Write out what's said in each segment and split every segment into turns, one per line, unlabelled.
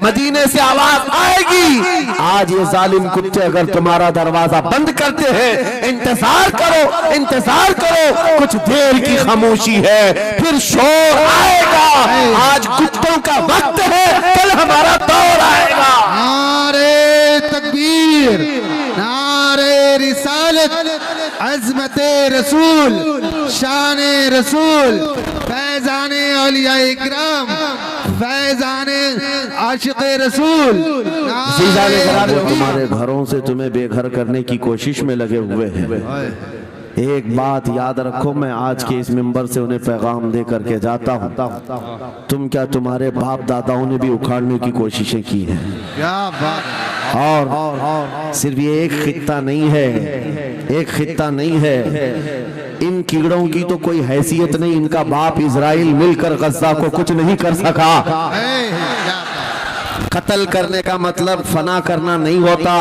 मदीने से आवाज आएगी। आज ये जालिम कुत्ते अगर तुम्हारा दरवाजा बंद करते हैं, इंतजार करो, इंतजार करो, कुछ देर की खामोशी है, फिर शोर आएगा। आज कुत्तों का वक्त है, कल हमारा दौर आएगा।
नारे तकबीर, नारे रिसालत, अज़मते रसूल, शाने रसूल, फैज़ाने औलिया इकराम, फैज़ाने आशिक़े रसूल।
तुम्हारे घरों से तुम्हें बेघर करने की कोशिश में लगे हुए हैं। एक बात याद रखो, मैं आज के इस मिंबर से उन्हें पैगाम दे करके जाता हूँ, तुम क्या तुम्हारे बाप दादाओं ने भी उखाड़ने की कोशिशें की हैं।
क्या बात।
और सिर्फ ये एक खित्ता नहीं है, एक खित्ता नहीं है, इन कीड़ों की तो कोई हैसियत नहीं। इनका बाप इजराइल मिलकर गज़ा को कुछ नहीं कर सका। कत्ल करने का मतलब फना करना नहीं होता।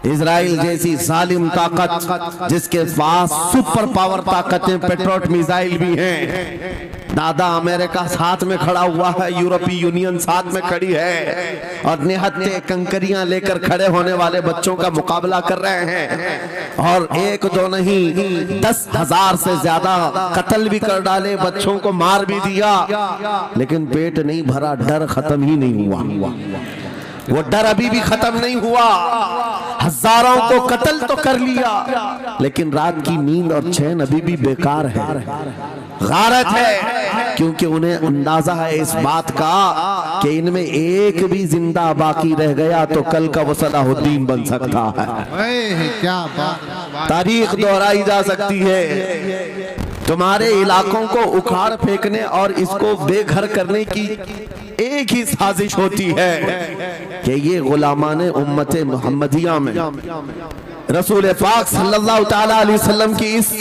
इजराइल जैसी जालिम ताकत, जिसके पास सुपर पावर ताकतें, पेट्रोट मिसाइल भी हैं, दादा अमेरिका साथ में खड़ा हुआ है, यूरोपीय यूनियन साथ में खड़ी है, और निहत्ते कंकरियां लेकर खड़े होने वाले बच्चों का मुकाबला कर रहे हैं। और एक दो नहीं, 10,000 से ज्यादा कत्ल भी कर डाले, बच्चों को मार भी दिया, लेकिन पेट नहीं भरा, डर खत्म ही नहीं हुआ। वो डर अभी भी खत्म नहीं हुआ। हजारों को कत्ल तो कर लिया, लेकिन रात की नींद और चैन अभी भी बेकार है, गारत है, क्योंकि उन्हें अंदाजा है इस बात का कि इनमें एक भी जिंदा बाकी रह गया तो कल का वो सलाहुद्दीन बन सकता है।
क्या बात।
तारीख दोहराई जा सकती है। तुम्हारे इलाकों को उखाड़ फेंकने और इसको बेघर करने की एक ही साजिश होती है कि ये गुलामाने उम्मते मुहम्मदिया में रसूल पाक सल्लल्लाहु ताला अलैहि वसल्लम की इस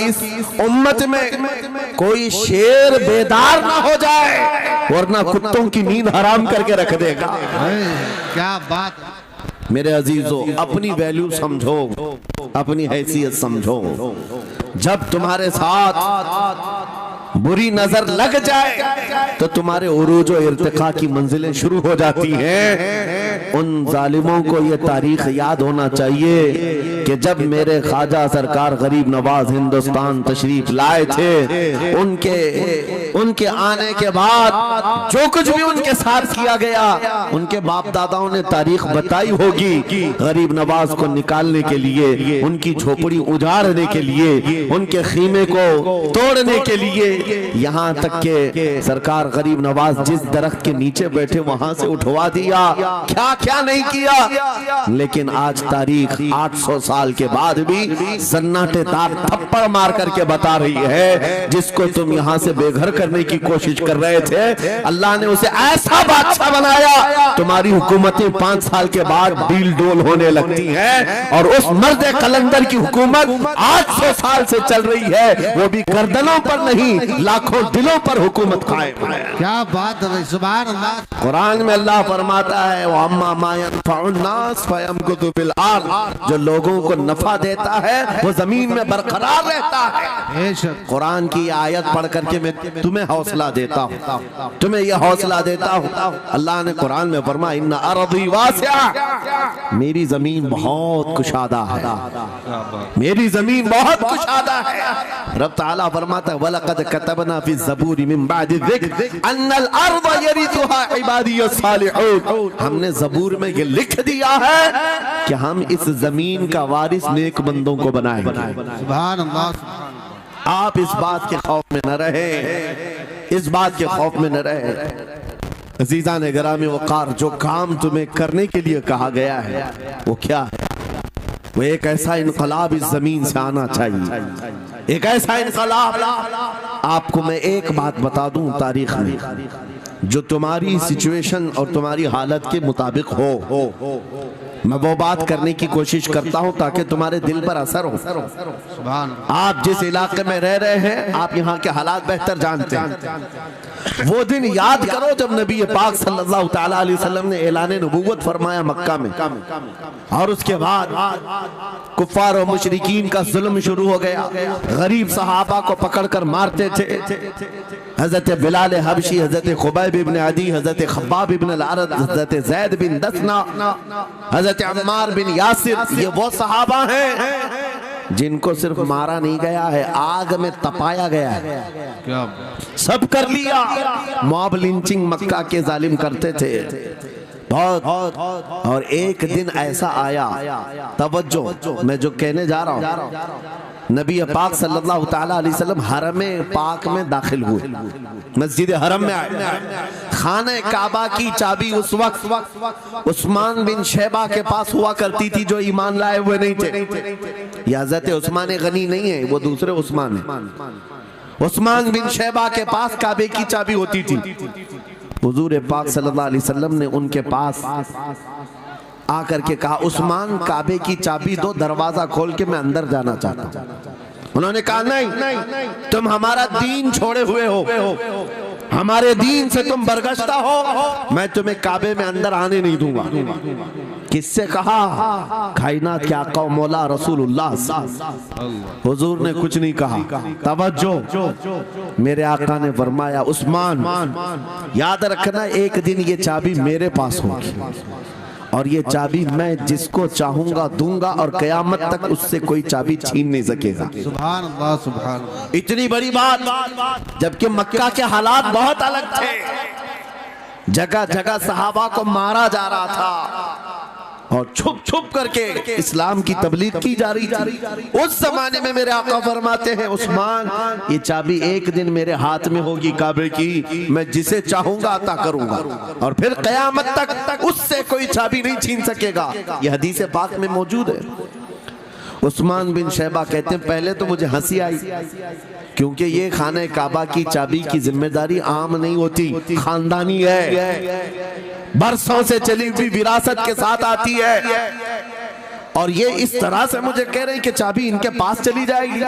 उम्मत में कोई शेर बेदार ना हो जाए, वरना कुत्तों की नींद हराम करके रख देगा।
क्या बात।
मेरे अजीजों, अपनी वैल्यू समझो, अपनी हैसियत समझो। जब तुम्हारे साथ बुरी नजर लग जाए तो तुम्हारे उरूज और इर्तिका की मंजिलें शुरू हो जाती हैं। उन जालिमों को ये तारीख याद होना चाहिए कि जब मेरे ख्वाजा सरकार गरीब नवाज हिंदुस्तान तशरीफ लाए थे, उनके आने के बाद जो कुछ भी उनके साथ किया गया, उनके बाप दादाओं ने तारीख बताई होगी। गरीब नवाज को निकालने के लिए, उनकी झोपड़ी उजाड़ने के लिए, उनके खीमे को तोड़ने के लिए, यहाँ तक के सरकार गरीब नवाज जिस दरख्त के नीचे बैठे वहां से उठवा दिया, क्या क्या नहीं किया। लेकिन आज तारीख 800 साल के बाद भी सन्नाटेदार थप्पड़ मार करके बता रही है, जिसको तुम यहाँ से बेघर करने की कोशिश कर रहे थे, अल्लाह ने उसे ऐसा बादशाह बनाया, तुम्हारी हुकूमतें 5 साल के बाद डील डोल होने लगती हैं, और उस मर्द कलंदर की हुकूमत 800 साल से चल रही है, वो भी गर्दनों पर नहीं, लाखों दिलों पर हुकूमत कायम है।
क्या बात है, सुभान अल्लाह।
कुरान में अल्लाह फरमाता है, वो अम्मा मा यनफउन्नास फयमकुतु बिल अर्द, जो लोगों को नफा देता है वो जमीन में बरकरार रहता है। कुरान की आयत पढ़ करके मैं तुम्हें हौसला देता हूँ, तुम्हें यह हौसला देता हूँ। अल्लाह ने कुरान में फरमाया, इन्ना अर्दी वासिया, मेरी जमीन बहुत कुशादा है, मेरी जमीन बहुत कुशादा है। रब ताला फरमाता है, वलक़द कतबना फी ज़बूर मिन बादि ज़िक्र अन्नल अर्द यरिथुहा इबादियस सालिहून, हमने ज़बूर में ये लिख दिया है कि हम इस जमीन का वारिस नेक बंदों को बनाएंगे।
सुभान अल्लाह।
आप इस बात के खौफ में न रहे, इस बात के खौफ में न रहे। अजीज़ान गिरामी वक़ार, जो काम तुम्हें करने के लिए कहा गया है वो क्या है? वो एक ऐसा इनकलाब इस जमीन से आना चाहिए, एक ऐसा इनकलाब। आपको मैं एक बात बता दूं, तारीख में जो तुम्हारी सिचुएशन और तुम्हारी हालत के मुताबिक हो, मैं वो बात करने की कोशिश करता हूं ताकि तुम्हारे दिल पर असर हो। आप जिस इलाके में रह रहे हैं, आप यहाँ के हालात बेहतर जानते हैं। वो दिन याद करो जब नबी पाक सल्लल्लाहु ताला अलैहि वसल्लम ने ऐलान नबूवत फरमाया मक्का में, और उसके बाद कुफ्फार और मुशरिकीन का जुल्म शुरू हो गया। गरीब सहाबा को पकड़कर मारते थे। हजरत बिलाल हबशी, हजरत खुबैब इब्न अदी, हजरत खब्बाब इब्न अल-अरद, हजरत ज़ैद बिन दसना, हजरत अम्मार बिन यासिर, ये वो सहाबा हैं जिनको सिर्फ मारा नहीं गया है, आग में तपाया गया है।
क्या
सब कर लिया। मॉब लिंचिंग मक्का के जालिम करते थे बहुत। और एक दिन ऐसा आया, तवज्जो मैं जो कहने जा रहा हूं, नबी पाक सल्लल्लाहु ताला अलैहि वसल्लम हरम पाक में दाखिल हुए, मस्जिद हरम में आए। खाने काबा की चाबी उस वक्त उस्मान बिन शैबा के पास हुआ करती थी, जो ईमान लाए हुए नहीं थे। ये हज़रत उस्मान गनी नहीं है, वो दूसरे उस्मान है। उस्मान बिन शैबा के पास काबे की चाबी होती थी। हुजूर पाक सल्लल्लाहु अलैहि वसल्लम ने उनके पास आकर के कहा, उस्मान काबे की चाबी दो, दरवाजा खोल के मैं अंदर जाना चाहता हूं। उन्होंने कहा नहीं, तुम हमारा दीन छोड़े हुए हो, हमारे दीन से तुम बरगश्ता हो, मैं तुम्हें काबे में अंदर आने नहीं दूंगा। किससे कहा? कायनात के आका मौला रसूलुल्लाह। हुजूर ने कुछ नहीं कहा। तवज्जो, मेरे आका ने फरमाया, उस्मान याद रखना, एक दिन ये चाबी मेरे पास होगी, और ये चाबी मैं जिसको चाहूंगा दूंगा, और कयामत तक उससे कोई चाबी छीन नहीं सकेगा।
सुभान अल्लाह, सुभान अल्लाह।
इतनी बड़ी बात, जबकि मक्का के हालात बहुत अलग थे। जगह जगह सहाबा को मारा जा रहा था और छुप छुप करके इस्लाम की तबलीग की जा रही थी। उस जमाने में मेरे आका फरमाते हैं, उस्मान ये चाबी एक दिन मेरे हाथ में होगी काबे की, मैं जिसे चाहूंगा अता करूंगा, और फिर कयामत तक उससे कोई चाबी नहीं छीन सकेगा। यह हदीस पाक में मौजूद है। उस्मान बिन शैबा कहते हैं, पहले तो मुझे हंसी आई, क्योंकि ये खाने काबा की चाबी की जिम्मेदारी आम नहीं होती, खानदानी है, बरसों से चली हुई विरासत के साथ आती है। और ये इस तरह से मुझे कह रहे हैं कि चाबी इनके पास चली जाएगी।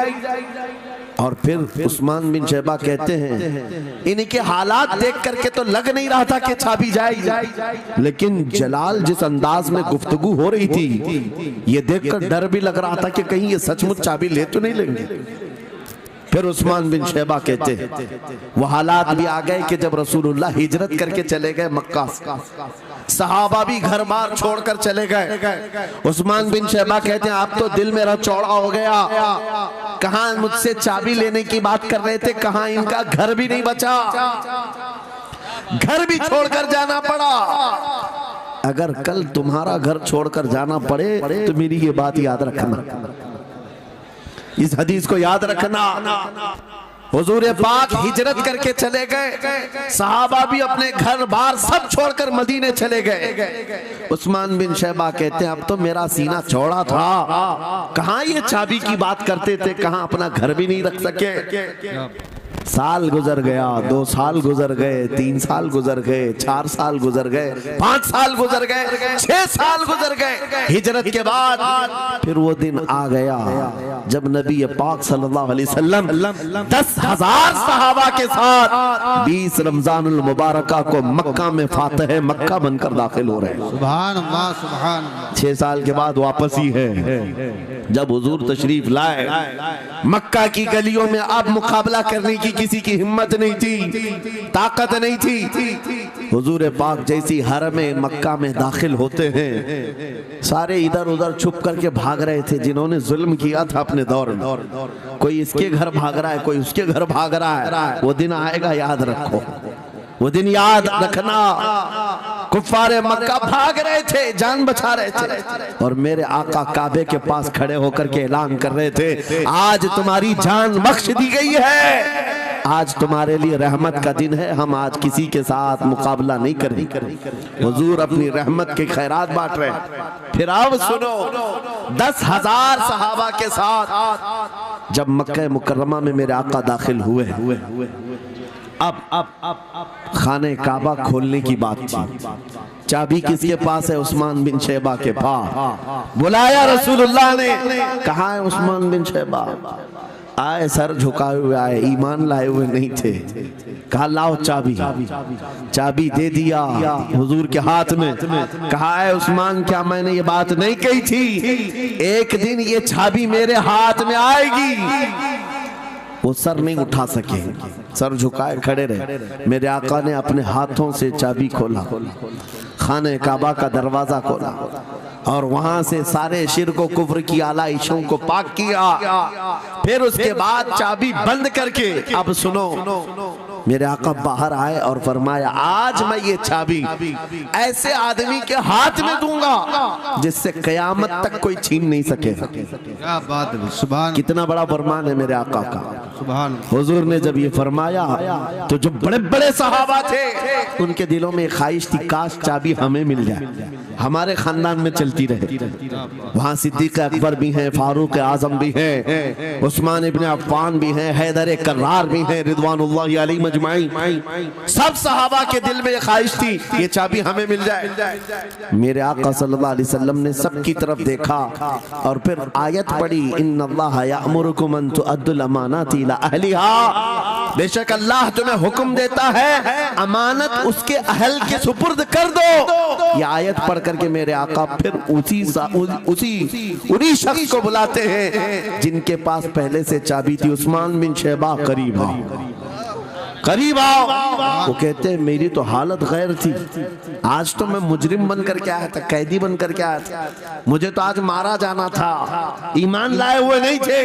और फिर उस्मान बिन शैबा कहते हैं, इनके हालात देख करके तो लग नहीं रहा था कि चाबी जाएगी, लेकिन जलाल जिस अंदाज में गुफ्तगू हो रही थी, ये देखकर डर भी लग रहा था कि कहीं ये सचमुच चाबी ले तो नहीं लेंगे। फिर उस्मान बिन शैबा कहते हैं, वो हालात भी आ गए कि जब रसूलुल्लाह हिजरत करके चले गए मक्का, सहाबा भी घर बार छोड़कर चले गए। उस्मान बिन शैबा कहते हैं, आप तो दिल मेरा चौड़ा हो गया, कहां मुझसे चाबी लेने की बात कर रहे थे, कहां इनका घर भी नहीं बचा, घर भी छोड़कर जाना पड़ा। अगर कल तुम्हारा घर छोड़कर जाना पड़े तो मेरी ये बात याद रखना, इस हदीस को याद रखना। हुजूर पाक हिजरत करके चले गए, सहाबा भी अपने घर बार सब छोड़कर मदीने चले गए। उस्मान बिन शैबा कहते हैं, अब तो मेरा सीना चौड़ा था, कहां ये चाबी की बात करते थे, कहां अपना घर भी नहीं रख सके। साल गुजर गया, 2 साल गुजर गए, 3 साल गुजर गए, 4 साल गुजर गए, 5 साल गुजर गए, 6 साल गुजर गए। हिजरत के बाद फिर वो दिन आ गया जब नबी पाक सल्लल्लाहु अलैहि वसल्लम 10,000 सहाबा के साथ 20 रमजानुल मुबारका को मक्का में फातह मक्का बनकर दाखिल हो रहे हैं।
सुभान अल्लाह, सुभान अल्लाह।
6 साल के बाद वापस ही है जब हुजूर तशरीफ लाए। मक्का की गलियों में अब मुकाबला करने की किसी की हिम्मत नहीं थी, ताकत नहीं थी। हुजूर पाक जैसी हरम मक्का में दाखिल होते हैं, सारे इधर उधर छुप करके भाग रहे थे जिन्होंने जुल्म किया था अपने दौर में। कोई इसके घर भाग रहा है, कोई उसके घर भाग रहा है। वो दिन आएगा, याद रखो, वो दिन याद रखना। कुफ्फारे मक्का भाग रहे थे, जान बचा रहे थे, और मेरे आका काबे के पास खड़े होकर के ऐलान कर रहे थे, आज तुम्हारी जान बख्श दी गई है, आज तुम्हारे लिए रहमत का दिन है, हम आज किसी के साथ मुकाबला नहीं करेंगे। हुजूर अपनी रहमत के खैरात बांट रहे हैं। फिर अब सुनो, 10,000 सहाबा के साथ जब मक्का मुकर्रमा में मेरे आका दाखिल हुए, अब खाने काबा खोलने की बात थी। चाबी किसके पास है? उस्मान बिन शैबा के पास। बुलाया रसूलुल्लाह ने, कहा है उस्मान बिन शैबा? आए सर झुकाए हुए आए, ईमान लाए हुए नहीं थे। कहा लाओ चाबी, चाबी दे दिया हुजूर के हाथ में। कहा है उस्मान क्या मैंने ये बात नहीं कही थी, एक दिन ये चाबी मेरे हाथ में आएगी। वो सर नहीं उठा सके, सर झुकाए खड़े रहे। मेरे आका ने अपने हाथों से चाबी खोला, खाने काबा का दरवाजा खोला और वहां से सारे शिर्क को कुफ्र की आलाइशों को पाक किया। फिर उसके बाद चाबी बंद करके, अब सुनो, मेरे आका बाहर आए और फरमाया आज मैं ये चाबी ऐसे आदमी के हाथ में दूंगा जिससे कयामत तक कोई छीन नहीं सके।
क्या बात है, सुभान,
कितना बड़ा फरमान है मेरे आका का।
सुभान।
हुजूर ने जब ये फरमाया तो जो बड़े बड़े सहाबा थे उनके दिलों में ख्वाहिश थी काश चाबी हमें मिल जाए, हमारे खानदान में चलती रहे। वहां सिद्दीक अकबर भी हैं, फारूक आजम भी हैं, उस्मान इब्ने अफ्फान भी हैं, हैदर कर्रार भी हैं, रिदवानुल्लाहि अलैहि मजमाइन। सब सहाबा के दिल में ख्वाहिश थी ये चाबी हमें मिल जाए। मेरे आका सल्लल्लाहु अलैहि वसल्लम ने सबकी तरफ देखा और फिर आयत पढ़ी, इन्नल्लाह यअमुरुकुम अन तुअद्दुल अमानाति इला अहलिहा, बेशक अल्लाह तुम्हें हुक्म देता है अमानत उसके अहल के सुपुर्द कर दो। ये आयत पढ़ करके मेरे आका फिर उन्हीं शख्स को बुलाते हैं जिनके पास पहले से चाबी थी, उस्मान बिन शैबा, करीब आओ, करीब आओ। वो कहते हैं मेरी तो हालत गैर थी, आज तो मैं मुजरिम बन करके आया था, कैदी बन करके आया था, मुझे तो आज मारा जाना था, ईमान लाए हुए नहीं थे।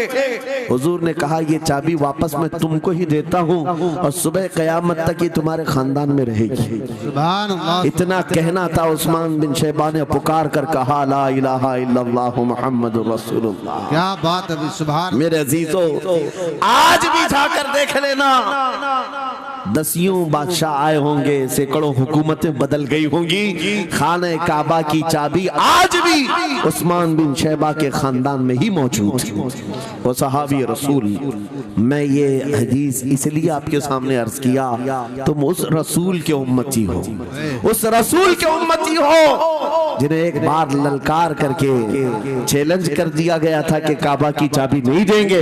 हुजूर ने कहा ये चाबी वापस मैं तुमको ही देता हूँ और सुबह कयामत तक ये तुम्हारे खानदान में रहेगी।
सुभान अल्लाह।
इतना कहना था, उस्मान बिन शैबा ने पुकार कर कहा ला इलाहा इल्लल्लाहु मुहम्मदुर रसूलुल्लाह।
क्या बात है, सुभान।
मेरे अजीजों आज भी जाकर देख लेना, दसियों बादशाह आए होंगे, सैकड़ों हुकूमतें बदल गई होंगी, खाने काबा की चाबी आज भी उस्मान बिन शैबा के खानदान में ही मौजूद है। वो सहाबी रसूल। मैं ये हदीस इसलिए आपके सामने अर्ज किया, तुम उस रसूल के उम्मती हो, उस रसूल के उम्मती हो जिन्हें एक बार ललकार करके चैलेंज कर दिया गया था कि काबा की चाबी नहीं देंगे।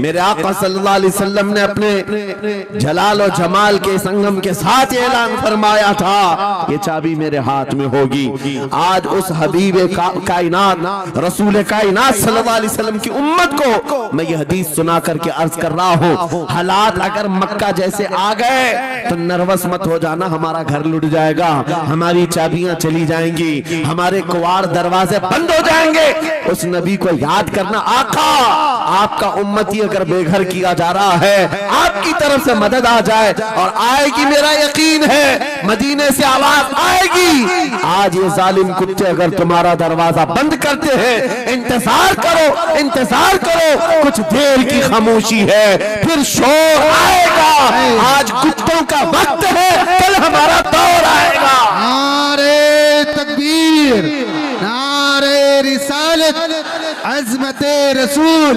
मेरे आका सल्लल्लाहु अलैहि वसल्लम ने अपने जलाल और जमाल के संगम के साथ ऐलान फरमाया था ये चाबी मेरे हाथ में होगी। आज उस हबीब कायनात रसूल कायनात सल्लल्लाहु अलैहि वसल्लम की उम्मत को मैं ये हदीस सुना करके अर्ज कर रहा हूँ, हालात अगर मक्का जैसे आ गए तो नर्वस मत हो जाना, हमारा घर लुट जाएगा, हमारी चाबियां चली जाएंगी, हमारे कुवाड़ दरवाजे बंद हो जाएंगे। उस नबी को याद करना, आका आपका उम्मती अगर बेघर किया जा रहा है, आपकी तरफ से मदद आ जाए और आएगी, मेरा यकीन है मदीने से आवाज आएगी। आज ये जालिम कुत्ते अगर तुम्हारा दरवाजा बंद करते हैं, इंतजार करो, इंतजार करो, कुछ देर की खामोशी है, फिर शोर आएगा। आज कुत्तों का वक्त है, कल हमारा दौर आएगा।
नारे तकबीर, नारे रिसालत, अज़मते रसूल,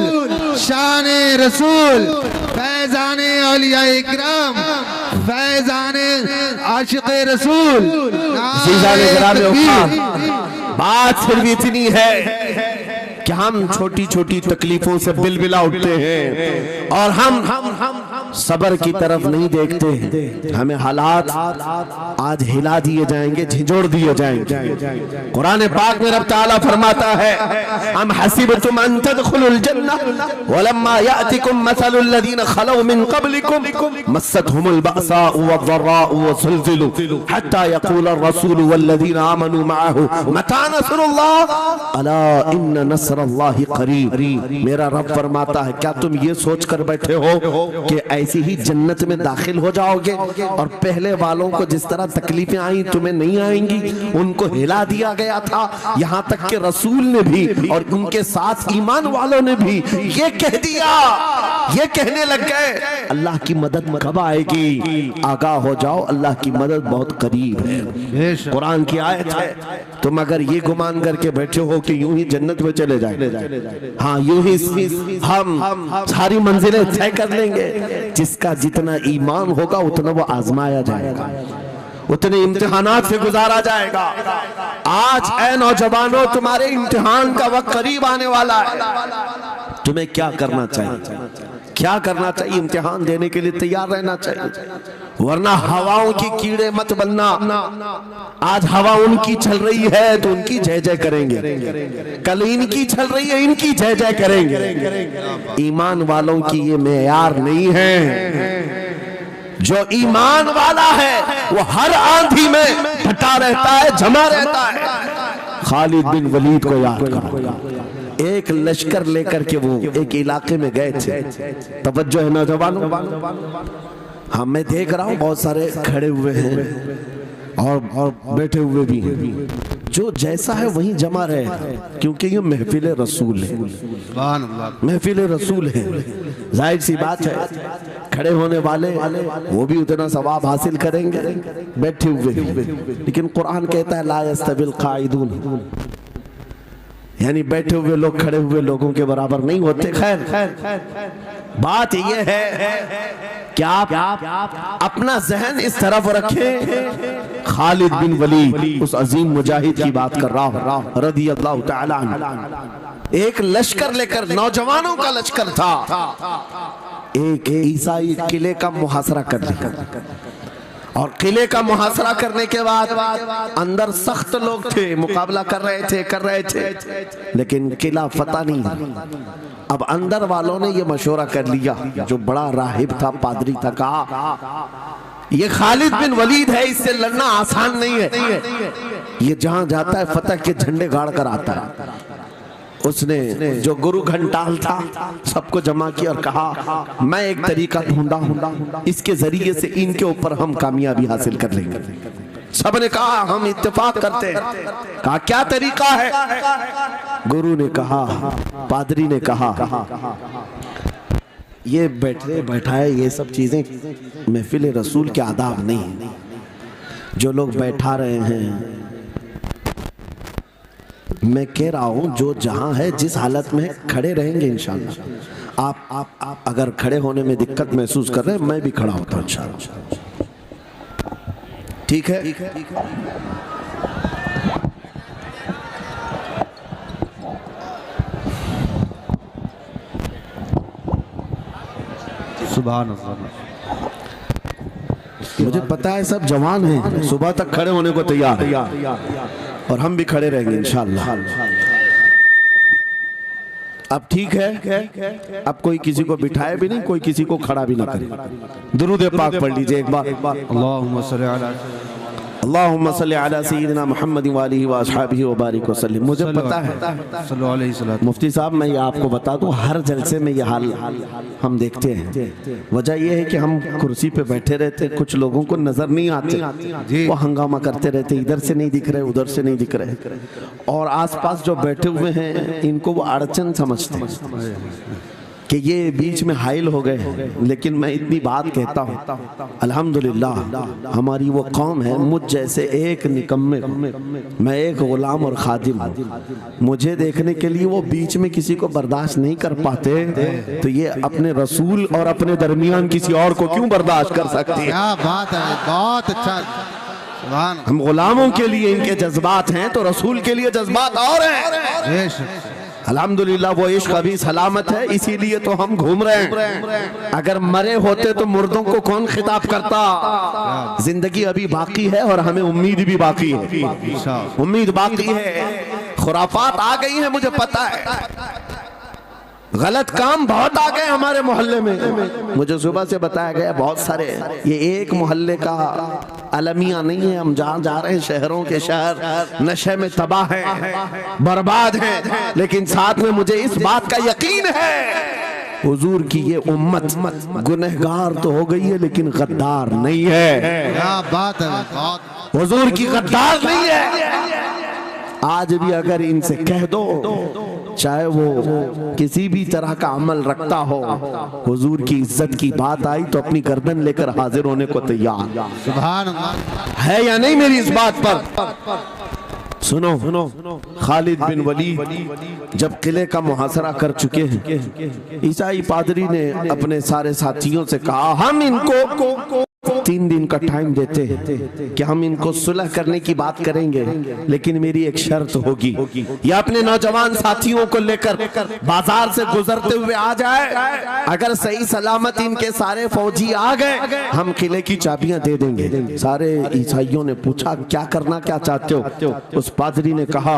शाने रसूल, फैज़ाने औलिया इकराम, फैज़ाने आशिक़े रसूल।
बात सिर्फ इतनी है कि हम छोटी छोटी तकलीफों से बिलबिला उठते हैं और हम सबर की तरफ नहीं देखते। हमें हालात आज हिला दिए जाएंगे, झिझोड़ दिए जाएंगे। कुरान पाक में रब ताला फरमाता है, हम हसीबतुम अन तदखुलुल जन्नह वलम्मा यातिकुम मसलुल लदीन खलौ मिन क़ब्लिकुम मस्सतहुमुल बअसाउ वद्दर्राउ वज़ुलज़िलू हत्ता यक़ूल अर्रसूल वल्लदीन आमनू मअहू मता नस्रुल्लाह अला इन्न नस्रल्लाहि क़रीब। मेरा रब फरमाता है क्या तुम ये सोच कर बैठे हो कि ऐसी ही जन्नत में दाखिल हो जाओगे और पहले वालों को जिस तरह तकलीफें आई तुम्हें नहीं आएंगी? उनको हिला दिया गया था, यहाँ तक कि रसूल ने भी और उनके साथ ईमान वालों ने भी ये कह दिया, ये कहने लग गए अल्लाह की मदद कब आएगी? आगाह हो जाओ, अल्लाह की मदद बहुत करीब है। कुरान की आयत है। तुम अगर ये गुमान करके बैठे हो कि यूं ही जन्नत में चले जाए, हाँ यूं ही हम सारी मंजिलें तय कर लेंगे। जिसका जितना ईमान होगा उतना वो आजमाया जाएगा, उतने इम्तिहानात से गुजारा जाएगा। आज ऐ नौजवानों, तुम्हारे इम्तिहान का वक्त करीब आने वाला है। तुम्हें क्या करना चाहिए? क्या करना चाहिए? इम्तिहान देने के लिए तैयार रहना चाहिए, वरना हवाओं की कीड़े मत बनना। आज हवा उनकी चल रही है तो उनकी जय जय करेंगे, कल इनकी चल रही है इनकी जय जय करेंगे। ईमान वालों की ये मेयार नहीं है। जो ईमान वाला है वो हर आंधी में डटा रहता है, जमा रहता है। खालिद बिन वलीद को याद करो, एक लश्कर लेकर के वो एक इलाके में गए थे। तवज्जो है नौजवानों, हाँ मैं देख रहा हूँ बहुत सारे खड़े हुए हैं और बैठे हुए भी हैं, जो जैसा है वहीं जमा रहे हैं, क्योंकि ये महफिल रसूल है, महफिल रसूल है। जाहिर सी बात है खड़े होने वाले वो भी उतना सवाब हासिल करेंगे बैठे हुए, लेकिन कुरान कहता है ला यस्तविल काइदून, यानी बैठे हुए लोग खड़े हुए लोगों के बराबर नहीं होते। खैर बात ये है कि आप अपना जहन इस तरफ रखें। खालिद बिन वलीद उस अजीम मुजाहिद की बात कर रहा हूं रज़ी अल्लाह तआला अन्हु। एक लश्कर लेकर, नौजवानों का लश्कर था, एक ईसाई किले का मुहासरा कर लिया, और किले का मुहासरा करने के बाद अंदर सख्त लोग थे, मुकाबला कर रहे थे, लेकिन किला फतह नहीं। अब अंदर वालों ने ये मशवरा कर लिया, जो बड़ा राहिब था, पादरी था, कहा ये खालिद बिन वलीद है, इससे लड़ना आसान नहीं है, ये जहां जाता है फतह के झंडे गाड़ कर आता है। उसने जो गुरु घंटाल था सबको जमा किया और कहा मैं एक तरीका ढूंढा हूं, इसके जरिए से इनके ऊपर हम कामयाबी हासिल कर लेंगे। सबने कहा हम इत्तेफाक करते हैं। कहा क्या तरीका है? गुरु ने कहा, पादरी ने कहा ये बैठाए ये सब चीजें महफिल रसूल के आदाब नहीं। जो लोग बैठा रहे हैं, मैं कह रहा हूं जो जहां है जिस हालत में खड़े रहेंगे इंशाल्लाह। आप अगर खड़े होने में दिक्कत महसूस कर रहे हैं, मैं भी खड़ा होता हूं इंशाल्लाह। ठीक है?
सुभान अल्लाह।
मुझे पता है सब जवान हैं, सुबह तक खड़े होने को तैयार है, और हम भी खड़े रहेंगे इंशाअल्लाह। अब ठीक है, अब कोई किसी को बिठाए भी नहीं, कोई किसी को खड़ा भी ना करे। दुरूद पाक पढ़ लीजिए एक बार। अल्लाहुम्मा सल्ली अला सय्यिदिना मुहम्मद व आलिहि व अस्हाबिहि व बारिक वसल्लम। मुझे पता है मुफ्ती साहब, मैं ये आपको बता दूं, हर जलसे में ये हाल हम देखते हैं। वजह यह है कि हम कुर्सी पे बैठे रहते, कुछ लोगों को नजर नहीं आते, वो हंगामा करते रहते, इधर से नहीं दिख रहे, उधर से नहीं दिख रहे, और आसपास जो बैठे हुए हैं इनको वो अड़चन समझते हैं कि ये बीच में हाइल हो गए। लेकिन मैं इतनी बात कहता हूँ, अल्हम्दुलिल्लाह हमारी वो कौम है, मुझ जैसे एक निकम्मे, मैं एक गुलाम और खादिम हूँ, मुझे देखने के लिए वो बीच में किसी को बर्दाश्त नहीं कर पाते, तो ये अपने रसूल और अपने दरमियान किसी और को क्यों बर्दाश्त कर सकती है?
क्या बात है, बहुत अच्छा।
हम गुलामों के लिए इनके जज्बात हैं तो रसूल के लिए जज्बात और हैं। अल्हम्दुलिल्लाह वो इश्क अभी सलामत है, इसीलिए तो हम घूम रहे हैं। अगर मरे होते तो मुर्दों को कौन खिताब करता? जिंदगी अभी बाकी है और हमें उम्मीद भी बाकी है, उम्मीद बाकी है। खुराफात आ गई है, मुझे पता है, गलत काम बहुत आ गए हमारे मोहल्ले में। मुझे सुबह से बताया गया बहुत सारे, ये एक मोहल्ले का अलमिया नहीं है, हम जहाँ जा रहे हैं शहरों के शहर नशे में तबाह हैं, बर्बाद हैं, लेकिन साथ में मुझे इस बात का यकीन है हुजूर की ये उम्मत गुनहगार तो हो गई है लेकिन गद्दार नहीं है।
क्या बात है,
हुजूर की गद्दार नहीं है। आज भी अगर इनसे कह दो, चाहे वो किसी भी तरह का अमल रखता हो, हुजूर की इज्जत की बात आई तो अपनी गर्दन लेकर हाजिर होने को तैयार।
सुभान अल्लाह।
है या नहीं मेरी इस बात पर? सुनो, खालिद बिन वलीद जब किले का मुहासरा कर चुके हैं, ईसाई पादरी ने अपने सारे साथियों से कहा हम इनको 3 दिन का टाइम देते हैं कि हम इनको सुलह करने की बात करेंगे, लेकिन मेरी एक शर्त होगी। ये अपने नौजवान साथियों को लेकर बाजार से गुजरते हुए आ जाए, अगर सही सलामत इनके सारे फौजी आ गए हम किले की चाबियां दे देंगे। सारे ईसाइयों ने पूछा क्या करना क्या चाहते हो? उस पादरी ने कहा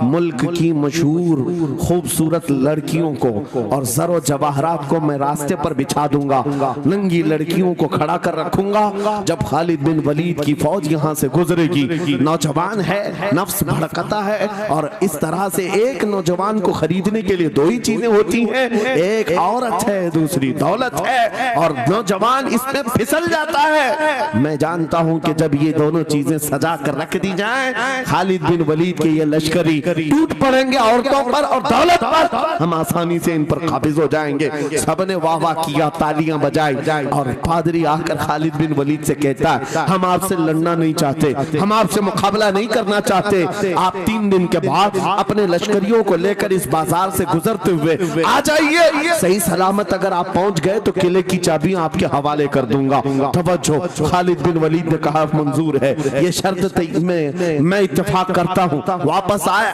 मुल्क की मशहूर खूबसूरत लड़कियों को और जरो जवाहरात को मैं रास्ते पर बिछा दूंगा, नंगी लड़कियों को खड़ा कर रखूंगा। जब खालिद बिन वलीद की फौज यहाँ से गुजरेगी, नौजवान है, नफ्स भड़कता है, और इस तरह से एक नौजवान को खरीदने के लिए 2 ही चीजें होती हैं, एक औरत है, दूसरी दौलत है, और नौजवान इसमें फिसल जाता है। मैं जानता हूं कि जब ये दोनों चीजें सजा कर रख दी जाएं, खालिद बिन वलीद के ये लश्करी टूट पड़ेंगे औरतों पर और दौलत पर, हम आसानी से इन पर काबिज हो जाएंगे। सबने वाह वाह किया, तालियां बजाई, और पादरी आकर खालिद बिन वलीद से कहता है हम आपसे लड़ना नहीं चाहते, हम आपसे मुकाबला नहीं करना चाहते, आप 3 दिन के बाद अपने लश्करियों को लेकर इस बाजार से गुजरते हुए आ जाइए। सही सलामत अगर आप पहुंच गए तो किले की चाबियां आपके हवाले कर दूंगा। तवज्जो, खालिद बिन वलीद ने कहा मंजूर है, ये शर्त मैं इत्तेफाक करता हूं। वापस आए,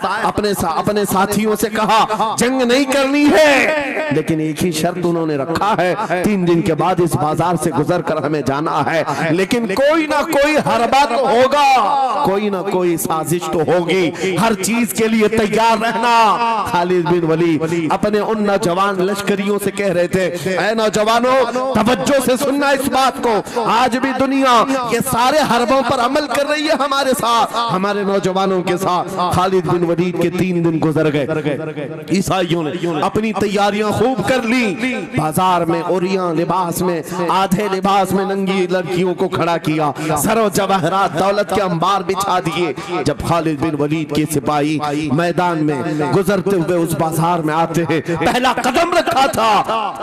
अपने साथियों से कहा जंग नहीं करनी है, लेकिन एक ही शर्त उन्होंने रखा है, 3 दिन के बाद इस बाजार से गुजर कर हमें जाना है, लेकिन कोई ना कोई हरबा तो होगा, कोई ना कोई साजिश तो होगी, हर चीज के लिए तैयार रहना। खालिद बिन वलीद अपने उन नौजवान लश्करियों से कह रहे थे, ऐ नौजवानों तवज्जो से सुनना इस बात को, आज भी दुनिया के सारे हरबों पर अमल कर रही है हमारे साथ, हमारे नौजवानों के साथ। खालिद बिन वलीद के 3 दिन गुजर गए, ईसाइयों ने अपनी तैयारियां खूब कर ली, बाजार में ओरियां लिबास में, आधे लिबास में नंगी लड़कियों को खड़ा किया, सरो जवाहरात दौलत के अंबार बिछा दिए। जब खालिद बिन वलीद के सिपाही मैदान में गुजरते हुए उस बाजार में आते हैं, पहला कदम रखा था,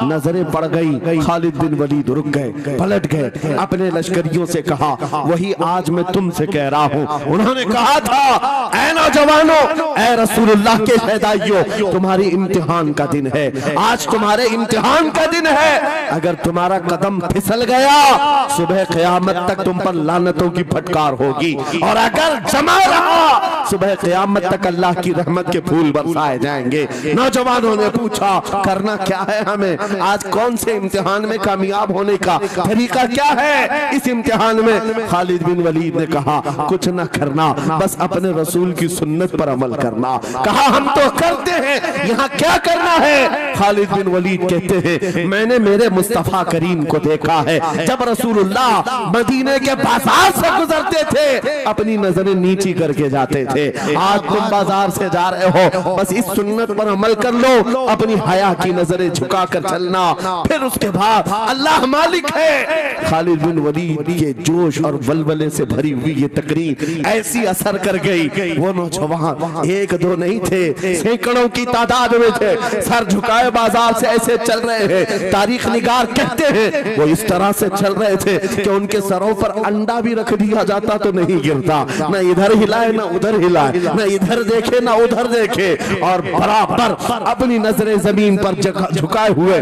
नजरें पड़ गई, खालिद बिन वलीद रुक गए, पलट गए, अपने लश्करियों से कहा वही आज मैं तुमसे कह रहा हूं। उन्होंने कहा था ऐ नौजवानों, ऐ रसूलुल्लाह के शहदाइयों, तुम्हारी इम्तिहान का दिन है, आज तुम्हारे इम्तिहान का दिन है। अगर तुम्हारा कदम फिसल गया सुबह क़यामत तक तुम पर लानतों की फटकार होगी, और अगर जमा रहा सुबह क़यामत तक अल्लाह की रहमत के फूल बरसाए जाएंगे। नौजवानों ने पूछा करना क्या है हमें, आज कौन से इम्तिहान में कामयाब होने का तरीका क्या है इस इम्तिहान में? खालिद बिन वलीद ने कहा कुछ न करना, बस अपने रसूल की सुन्नत पर अमल करना। कहा हम तो करते हैं, यहाँ क्या करना है? खालिद बिन वलीद कहते हैं मैंने मेरे मुस्तफा करीम को देखा है, जब रसूलुल्लाह मदीने के बाजार से गुजरते थे अपनी नजरें नीची करके जाते थे, आज तुम बाजार से जा रहे हो, बस इस सुन्नत पर अमल कर लो, अपनी हया की नजरें झुकाकर चलना, फिर उसके बाद अल्लाह मालिक है। खालिद बिन वलीद के जोश और वलवले से भरी हुई ये तकरीर ऐसी असर कर गई, वो नौजवान 1-2 नहीं थे, सैकड़ों की तादाद में थे, सर झुकाए बाजार से ऐसे चल रहे हैं। तारीख निगार कहते हैं वो इस तरह से चल रहे थे कि उनके सरों पर अंडा भी रख दिया जाता तो नहीं गिरता, न इधर हिलाए न उधर हिलाए, न इधर देखे न उधर देखे, और बराबर अपनी नजरें जमीन पर झुकाए हुए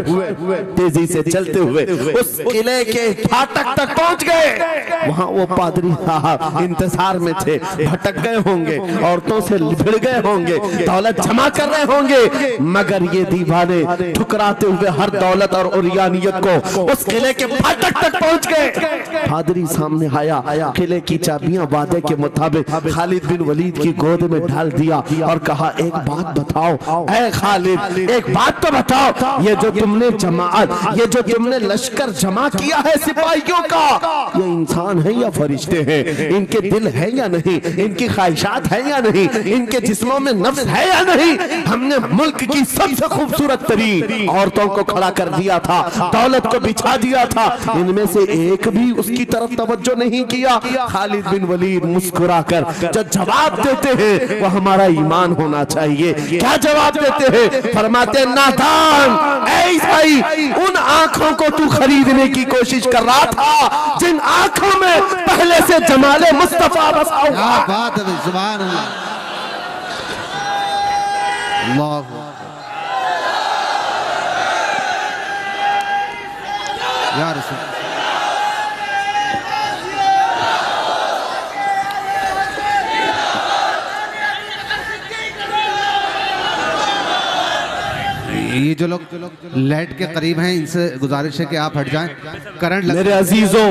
तेजी से चलते हुए उस किले के फाटक तक पहुंच गए। वहां वो पादरी साहब इंतजार में थे, भटक गए होंगे, औरतों से भिड़ गए होंगे, दौलत जमा कर रहे होंगे, मगर ये दीवाने ठुकराते हुए हर दौलत और उरियानियत को उस किले के फाटक तक पहुंच गए। पादरी सामने आया, किले की चाबियां वादे के मुताबिक खालिद बिन वलीद की गोद में डाल दिया और कहा एक बात बताओ ऐ खालिद, एक बात तो बताओ, ये जो तुमने जमाअत, ये जो तुमने लश्कर जमा किया है सिपाहियों का, ये इंसान है या फरिश्ते हैं? इनके दिल है या नहीं? इनकी ख्वाहिशात है या नहीं? इनके जिस्मों में नफ्स है या नहीं? हमने मुल्क की सबसे खूबसूरत तरीन औरतों को खड़ा कर दिया था, दौलत को बिछा दिया था, इनमें से एक भी उसकी तरफ तवज्जो नहीं किया। खालिद बिन वलीद मुस्कुराकर जो जवाब देते हैं वो हमारा ईमान होना चाहिए। क्या जवाब देते हैं? फरमाते नादान, ऐ ईसाई, उन आंखों को तू खरीदने की कोशिश कर रहा था जिन आंखों में पहले से जमाले मुस्तफा बसा हुआ।
क्या बात है, सुभान अल्लाह, अल्लाह या रसूल। ये जो लोग लाइट के करीब हैं, इनसे गुजारिश है कि आप हट जाएं, करंट लग।
मेरे अजीजों,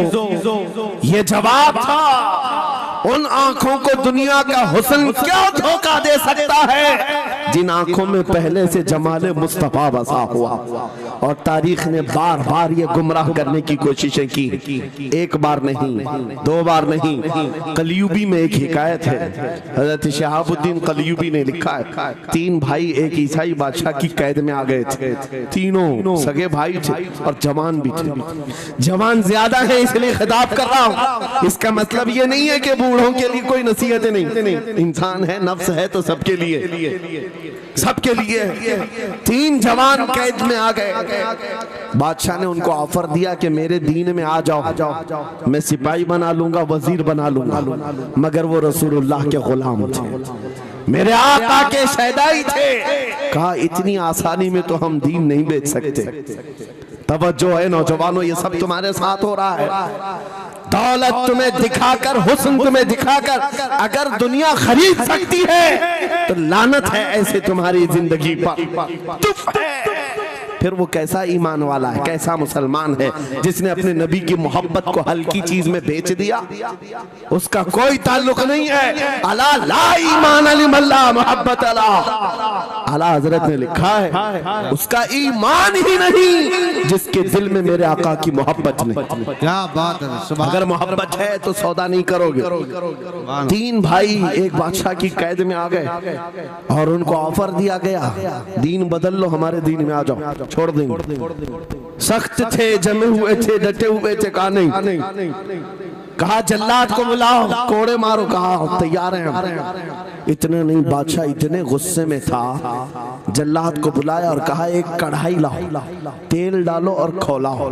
ये जवाब था उन आंखों को दुनिया का हुस्न क्या धोखा दे सकता है जिन आंखों में पहले से जमाले मुस्तफा बसा हुआ। और तारीख ने बार बार ये गुमराह करने की कोशिशें की, एक बार नहीं, दो बार नहीं। कलयुबी में एक हिकायत है, हजरत शहाबुद्दीन कलयुबी ने लिखा है, 3 भाई एक ईसाई बादशाह की कैद में आ गए थे। तीनों सगे भाई थे और जवान भी थे। जवान ज्यादा है इसलिए खिताब कर रहा हूं। इसका मतलब ये नहीं है कि बूढ़ों के लिए कोई नसीहतें नहीं, इंसान है, नफ्स है तो सबके लिए, सबके लिए। 3 जवान कैद में आ गए। बादशाह ने उनको ऑफर दिया कि मेरे दीन में आ जाओ, मैं सिपाही बना लूंगा, वजीर बना लूंगा। मगर वो रसूलुल्लाह के गुलाम थे, मेरे आका के शहदाई थे। कहा इतनी आसानी में तो हम दीन नहीं बेच सकते। तवज्जो है नौजवानों, ये सब तुम्हारे साथ हो रहा है। दौलत तुम्हें दिखाकर, हुस्न तुम्हें दिखाकर अगर दुनिया खरीद सकती है तो लानत है ऐसे तुम्हारी जिंदगी पर। तुफ है। फिर वो कैसा ईमान वाला है, कैसा मुसलमान है जिसने अपने नबी की मोहब्बत को हल्की चीज में बेच दिया। उसका कोई ताल्लुक नहीं है। अला ला ईमान अलिमल्ला मोहब्बत अला, आला हजरत ने लिखा है उसका ईमान ही नहीं जिसके दिल में मेरे आका की मोहब्बत नहीं।
क्या बात है।
अगर मोहब्बत है तो सौदा नहीं करोगे। 3 भाई एक बादशाह की कैद में आ गए और उनको ऑफर दिया गया, दीन बदल लो, हमारे दीन में आ जाओ, छोड़ देंगे। सख्त थे, जमे हुए थे, डटे हुए थे। कहा नहीं, कहा जल्लाद को बुलाओ, कोड़े मारो। कहा तैयार हैं। इतने नहीं, बादशाह इतने गुस्से में था, जल्लाद को बुलाया और कहा एक कढ़ाई लाओ, तेल डालो और खौलाओ।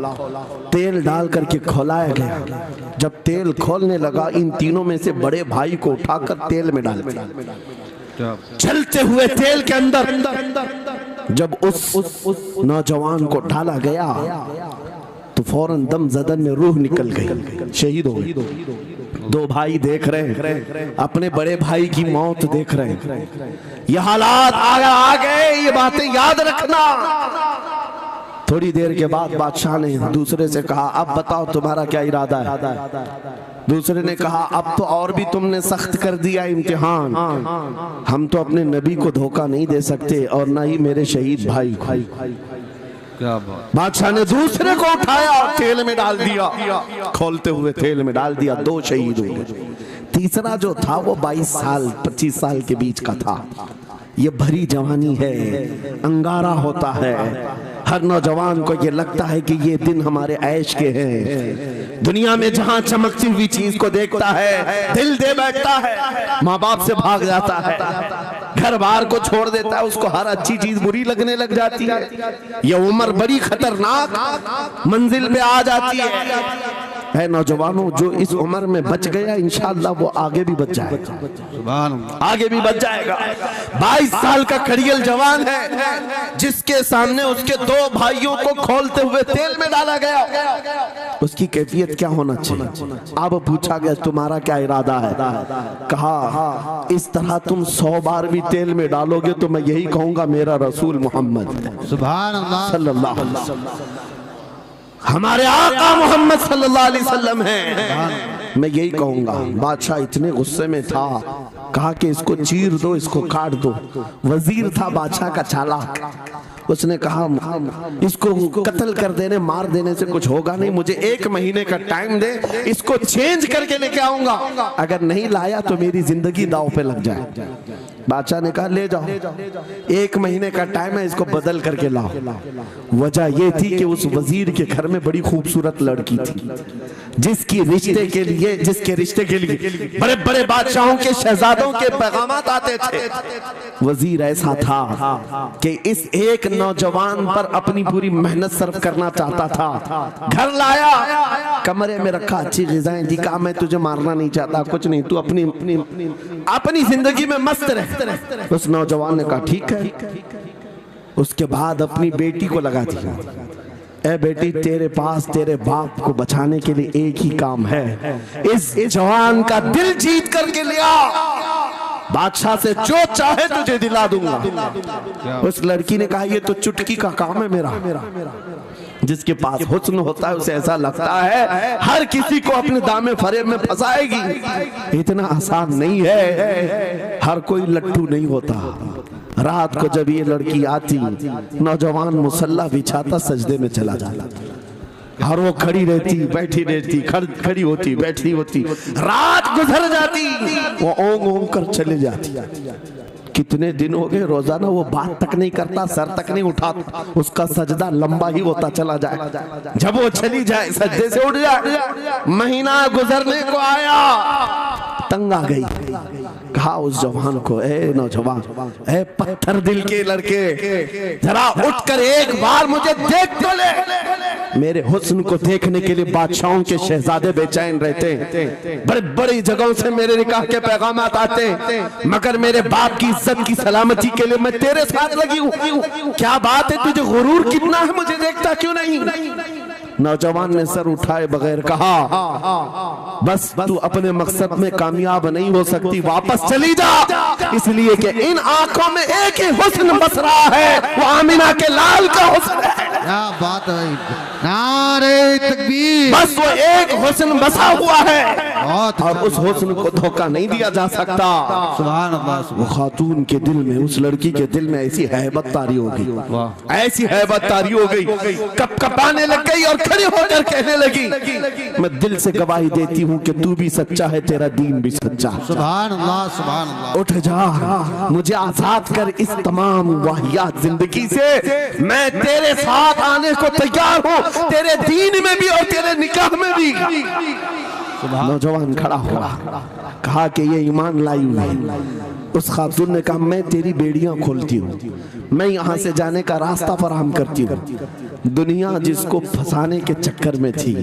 तेल डाल करके खौलाया गया। जब तेल खोलने लगा, इन तीनों में से बड़े भाई को उठाकर तेल में डाल दिया। चलते हुए तेल के अंदर जब उस नौजवान को डाला गया तो फौरन दम जदन में रूह निकल गई, शहीद हो गई। 2 भाई देख रहे हैं, अपने बड़े भाई की मौत देख रहे हैं। ये हालात आ गए, ये बातें याद रखना। थोड़ी देर के बाद बादशाह ने दूसरे से कहा अब बताओ तुम्हारा क्या इरादा है। दूसरे ने कहा अब तो और भी तुमने सख्त कर दिया इम्तिहान, हम तो अपने नबी को धोखा नहीं दे सकते और ना ही मेरे शहीद भाई को।
क्या बात।
बादशाह ने दूसरे को उठाया और तेल में डाल दिया, खोलते हुए तेल में डाल दिया। 2 शहीद हुए। तीसरा जो था वो 22 साल 25 साल के बीच का था। ये भरी जवानी है, अंगारा होता है। हर नौजवान को ये लगता है कि ये दिन हमारे ऐश के हैं। दुनिया में जहां चमकती हुई चीज को देखता है दिल दे बैठता है, माँ बाप से भाग जाता है, घर बार को छोड़ देता है, उसको हर अच्छी चीज बुरी लगने लग जाती है। ये उम्र बड़ी खतरनाक मंजिल पे आ जाती है नौजवानों, जो इस उम्र में बच गया इंशाअल्लाह वो आगे भी बच जाएगा, आगे भी बच जाएगा। 22 साल का कड़ियल जवान है जिसके सामने उसके 2 भाइयों को खोलते हुए तेल में डाला गया। उसकी कैफियत क्या होना चाहिए? अब पूछा गया तुम्हारा क्या इरादा है? कहा इस तरह तुम 100 बार भी तेल में डालोगे तो मैं यही कहूंगा मेरा रसूल मोहम्मद
सुभान अल्लाह
सल्लल्लाहु अलैहि वसल्लम हमारे आका मोहम्मद सल्लल्लाहु अलैहि वसल्लम है, मैं यही कहूंगा। बादशाह इतने गुस्से में था, कहा कि इसको चीर दो, इसको काट दो। वजीर था बादशाह का चालाक, उसने कहा इसको कत्ल कर देने, मार देने से कुछ होगा नहीं, मुझे 1 महीने का टाइम दे, इसको चेंज करके लेके आऊंगा, अगर नहीं लाया तो मेरी जिंदगी दांव पे लग जाए। बादशाह ने कहा ले जाओ, 1 महीने का टाइम है, इसको बदल करके लाओ। वजह यह थी कि उस वजीर के घर में बड़ी खूबसूरत लड़की थी जिसके रिश्ते के लिए बड़े बड़े बादशाहों के शहजादों के पैगामात आते थे। वजीर ऐसा था कि इस एक नौजवान पर अपनी पूरी मेहनत सर्व करना चाहता था। घर लाया, कमरे में रखा, अच्छी ग़िज़ाएं दी, कहा मैं तुझे मारना नहीं चाहता, कुछ नहीं, तू अपनी जिंदगी में मस्त रह। उस नौजवान ने कहा ठीक है। उसके बाद अपनी बेटी को लगा दिया, ए बेटी तेरे पास तेरे बाप को बचाने के लिए एक ही काम है, इस जवान का दिल जीत करके ले आ। बादशाह से जो चाहे तुझे दिला दूंगा। उस लड़की ने कहा ये तो चुटकी का काम है मेरा। जिसके पास हुस्न होता है उसे ऐसा लगता है हर किसी को अपने दामे फरेब में फंसाएगी। इतना आसान नहीं है, हर कोई लट्टू नहीं होता। रात को जब ये लड़की आती, नौजवान मुसल्ला बिछाता सजदे में चला जाता और वो खड़ी रहती बैठी रहती, खड़ी होती बैठी होती, रात गुजर जाती, वो ओंग ओंग कर चले जाती। कितने दिन हो गए रोजाना वो बात तक नहीं करता, सर तक नहीं उठाता, उसका सजदा लंबा ही होता चला जाए। जब वो चली जाए सजदे से उठ जाए। महीना गुजरने को आया, तंग आ गई, कहा उस जवान को, ए नौजवान, ए पत्थर दिल के लड़के, जरा उठकर एक बार मुझे देख तो ले। मेरे हुस्न को देखने के लिए बादशाहों के शहजादे बेचैन रहते हैं, बड़े बड़ी जगहों से मेरे निकाह के पैगाम आते हैं, मगर मेरे बाप की इज्जत की सलामती के लिए मैं तेरे साथ लगी हूँ। क्या बात है, तुझे गुरूर कितना है, मुझे देखता क्यों नहीं? नौजवान ने सर उठाए बगैर कहा, बस तू अपने मकसद में कामयाब नहीं हो सकती, वापस चली जा, इसलिए कि इन आंखों में एक ही हुस्न बस रहा है, वो आमिना के लाल का हुस्न है।
क्या बात है, नारे तकबीर।
बस वो एक हुस्न बसा हुआ है
बहुत
और उस हुस्न को धोखा नहीं दिया जा सकता।
सुभान अल्लाह।
वो खातून के दिल में, उस लड़की के दिल में ऐसी हैबत तारी हो गई, ऐसी हैबत तारी हो गई, कपकपाने लग गई और खड़ी होकर कहने लगी, मैं दिल से गवाही देती हूँ कि तू भी सच्चा है, तेरा दीन भी सच्चा है।
सुभान अल्लाह, सुभान अल्लाह।
उठ जा, मुझे आजाद कर इस तमाम वाहियात जिंदगी से, मैं तेरे साथ आने को तैयार हूँ, तेरे दीन में भी और तेरे निकाह में भी। नौजवान खड़ा हुआ, कहा कि ये ईमान लाई हुई। उस खातून ने कहा, मैं तेरी बेड़ियां खोलती हूँ, मैं यहाँ से जाने का रास्ता फराहम करती हूँ। दुनिया जिसको फंसाने के चक्कर में थी,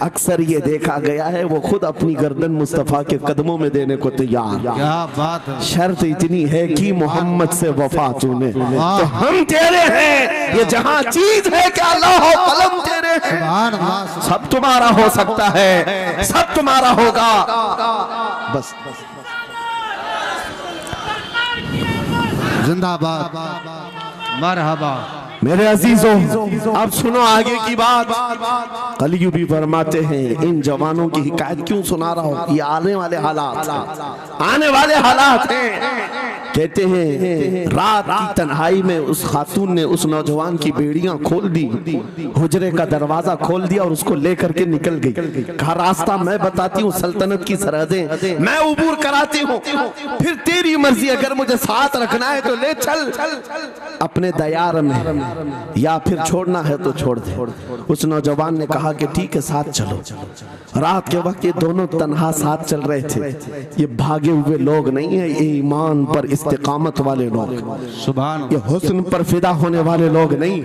अक्सर ये देखा गया है वो खुद अपनी गर्दन मुस्तफा के कदमों में देने को तैयार।
क्या बात है।
शर्त इतनी है कि मोहम्मद से वफा तूने, तो हम तेरे हैं, ये जहां चीज है कि अल्लाह हो कलम तेरे हैं।
सुभान अल्लाह।
सब तुम्हारा हो सकता है, सब तुम्हारा होगा, बस
जिंदाबाद, मरहबा।
मेरे अजीजों, अब सुनो आगे की बात। कलियू भी फरमाते हैं, इन जवानों की हिकायत क्यों सुना रहा हूं, ये आने वाले हालात, आने वाले हालात हैं। कहते हैं रात की तन्हाई में उस खातून ने उस नौजवान की बेड़ियां खोल दी, हुजरे का दरवाजा खोल दिया और उसको लेकर के निकल गई। कहा रास्ता मैं बताती हूँ, सल्तनत की सरहदें मैं उबूर कराती हूँ, फिर तेरी मर्जी, अगर मुझे साथ रखना है तो ले चल अपने दयार में, या फिर छोड़ना है तो छोड़ दे। उस नौजवान ने कहा कि ठीक है साथ चलो। रात के वक्त ये दोनों तन्हा साथ चल रहे थे। ये भागे हुए लोग नहीं है, ये ईमान पर इस्तिकामत वाले लोग,
सुभान
ये हुस्न पर फिदा होने वाले लोग नहीं।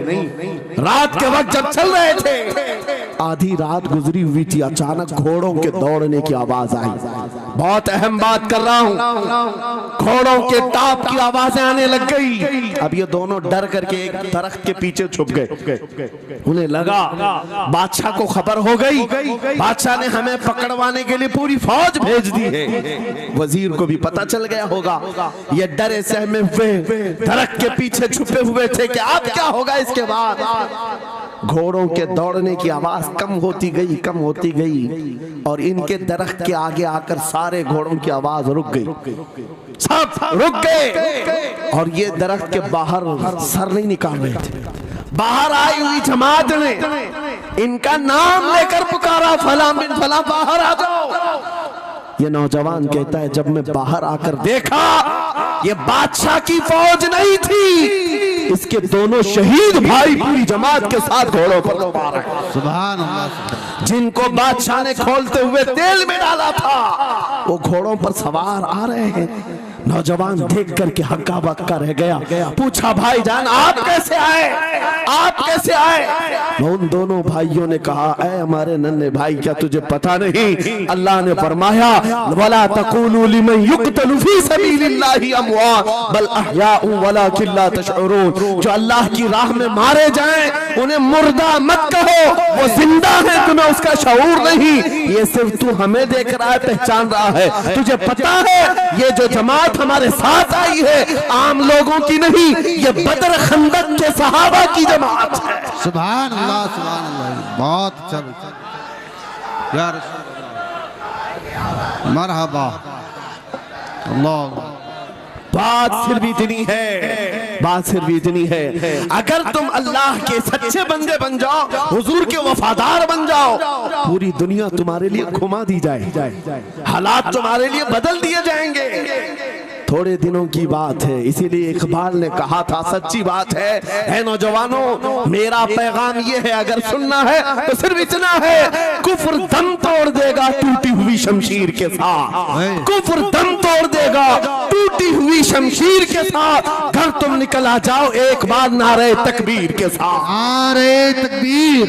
रात के वक्त जब चल रहे थे, आधी रात गुजरी हुई थी, अचानक घोड़ों के दौड़ने की आवाज आई। बहुत अहम बात कर रहा हूँ, घोड़ों के ताप की आवाजें आने लग गई। अब ये दोनों डर करके एक दरख्त के पीछे छुप गए। उन्हें लगा बादशाह को खबर हो गई, बादशाह ने हमें पकड़वाने के लिए पूरी फौज भेज दी है। वजीर को भी पता चल गया होगा। ये डरे सहमे हुए दरख्त के पीछे छुपे हुए थे कि अब क्या होगा इसके बाद। घोड़ों के दौड़ने की आवाज कम होती गई, कम होती गई, और इनके दरख्त के आगे आकर सारे घोड़ों की आवाज रुक गई, सब रुक गए। और ये दरख्त के बाहर सर नहीं निकाल रहे थे। बाहर आई हुई जमात ने इनका नाम लेकर पुकारा, फला बिन फला बाहर आ जाओ। ये नौजवान कहता है, जब मैं बाहर आकर देखा ये बादशाह की फौज नहीं थी, इसके दोनों शहीद भाई पूरी जमात के साथ घोड़ों पर सवार हैं।
सुभान अल्लाह।
जिनको बादशाह ने खोलते हुए तेल में डाला था, वो घोड़ों पर सवार आ रहे हैं। नौजवान देख करके हक्का बक्का रह गया। पूछा, भाईजान आप कैसे आए, आप कैसे आए? उन दोनों भाइयों ने कहा, ऐ हमारे नन्हे भाई, क्या तुझे पता नहीं अल्लाह ने फरमाया, वला तक़ूलू लिमन युक़तलु फ़ी सबीलिल्लाहि अमवात बल अहयाउ वलाकिन ला तशऊरून। जो अल्लाह की राह में मारे जाएं उन्हें मुर्दा मत कहो, वो जिंदा है, तुम्हें उसका शऊर नहीं। ये सिर्फ तू हमें देख रहा है, पहचान रहा है। तुझे पता है ये जो जमात जमात हमारे साथ आई है, आम लोगों की नहीं, ये बदर खंदक के सहाबा की जमात है।
सुभान अल्लाह, सुभान अल्लाह, बहुत अच्छा या रसूल अल्लाह, मरहबा। अल्लाह,
बात सिर्फ इतनी है, बात सिर्फ इतनी है, अगर तुम अल्लाह के सच्चे बंदे बन जाओ, हुजूर के वफादार बन जाओ, पूरी दुनिया तुम्हारे लिए घुमा दी जाए, हालात तुम्हारे लिए बदल दिए जाएंगे। थोड़े दिनों की बात है, इसीलिए इकबाल ने कहा था, सच्ची बात है नौजवानों, मेरा पैगाम ये है, अगर सुनना है तो सिर्फ इतना है, कुफ्र दम तोड़ देगा टूटी हुई शमशीर के साथ, कुफ्र दम तोड़ देगा टूटी हुई शमशीर के साथ। घर तुम निकल आ जाओ एक बार नारे तकबीर के साथ,
नारे तकबीर,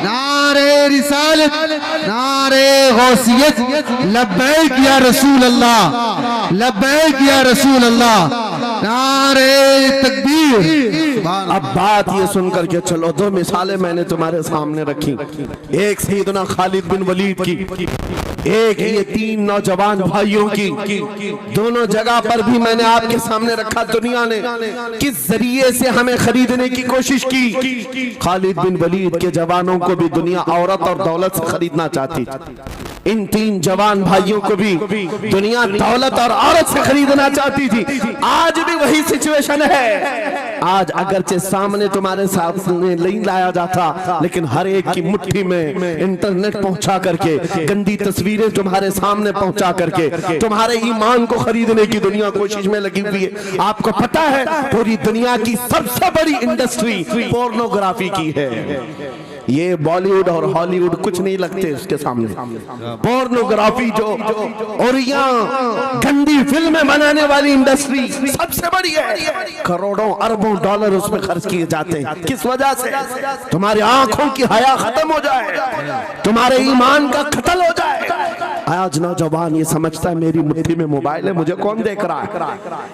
नारे रिसालत, नारे गौसियत, लब्बैक या रसूल अल्लाह, लब्बैक या रसूल अल्लाह, नारे तकबीर।
अब बात ये सुनकर के चलो, दो मिसालें मैंने तुम्हारे सामने रखी, एक सैयदना खालिद बिन वलीद की, एक ये तीन नौजवान भाइयों की। दोनों जगह पर भी मैंने आपके सामने रखा, दुनिया ने किस जरिए से हमें खरीदने की कोशिश की। खालिद बिन वलीद के जवानों को भी दुनिया औरत और दौलत से खरीदना चाहती, इन तीन जवान भाइयों को भी दुनिया दौलत और औरत से खरीदना चाहती थी। आज भी वही सिचुएशन है। आज अगरचे सामने तुम्हारे सामने नहीं लाया जाता, लेकिन हर एक की मुट्ठी में इंटरनेट पहुंचा करके, गंदी तस्वीरें तुम्हारे सामने पहुंचा करके तुम्हारे ईमान को खरीदने की दुनिया कोशिश में लगी हुई है। आपको पता है पूरी दुनिया की सबसे बड़ी इंडस्ट्री पोर्नोग्राफी की है। ये बॉलीवुड और हॉलीवुड कुछ नहीं लगते उसके सामने। पोर्नोग्राफी जो और यहाँ गंदी फिल्में बनाने वाली इंडस्ट्री सबसे बड़ी है। करोड़ों अरबों डॉलर उसमें खर्च किए जाते हैं। किस वजह से? तुम्हारी आंखों की हया खत्म हो जाए, तुम्हारे ईमान का कत्ल हो जाए। आज नौजवान ये समझता है मेरी मुट्ठी में मोबाइल है, मुझे कौन देख रहा है।